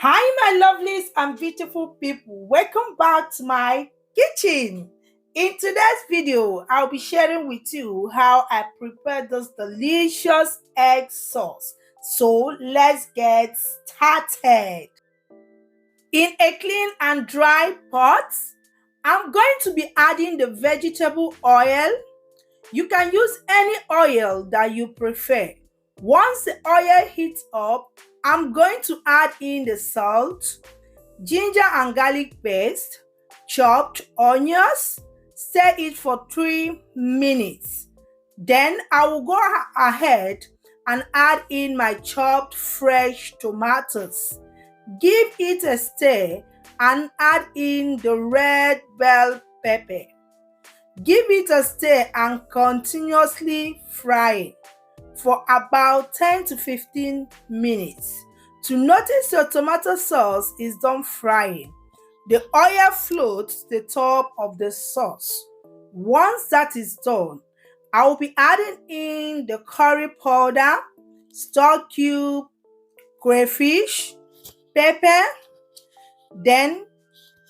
Hi, my lovelies and beautiful people. Welcome back to my kitchen. In today's video, I'll be sharing with you how I prepare this delicious egg sauce. So let's get started. In a clean and dry pot, I'm going to be adding the vegetable oil. You can use any oil that you prefer. Once the oil heats up, I'm going to add in the salt, ginger and garlic paste, chopped onions, stir it for 3 minutes. Then I will go ahead and add in my chopped fresh tomatoes. Give it a stir and add in the red bell pepper. Give it a stir and continuously fry it for about 10 to 15 minutes. To notice your tomato sauce is done frying, the oil floats to the top of the sauce. Once that is done, I will be adding in the curry powder, stock cube, crayfish, pepper. Then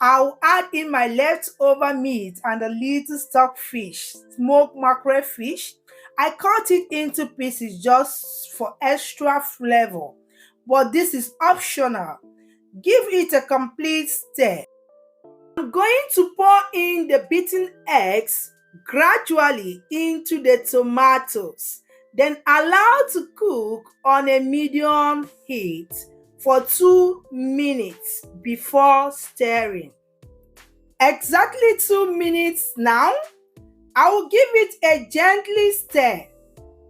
I'll add in my leftover meat and a little stock fish, smoked mackerel fish. I cut it into pieces just for extra flavor, but this is optional. Give it a complete stir. I'm going to pour in the beaten eggs gradually into the tomatoes, then allow to cook on a medium heat for 2 minutes before stirring. Exactly 2 minutes now, I will give it a gently stir.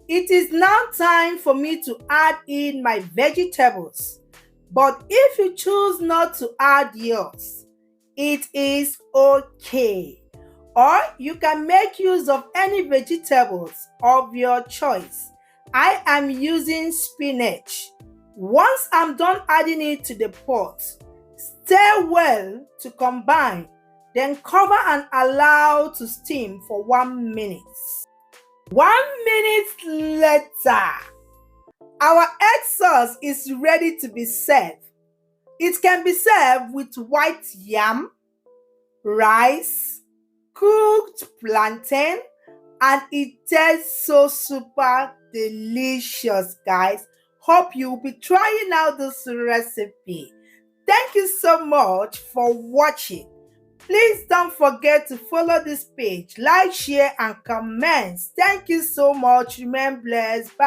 It is now time for me to add in my vegetables. But if you choose not to add yours, it is okay. Or you can make use of any vegetables of your choice. I am using spinach. Once I'm done adding it to the pot, stir well to combine. Then cover and allow to steam for 1 minute. 1 minute later, our egg sauce is ready to be served. It can be served with white yam, rice, cooked plantain, and it tastes so super delicious, guys. Hope you'll be trying out this recipe. Thank you so much for watching. Please don't forget to follow this page, like, share, and comment. Thank you so much. Remain blessed. Bye.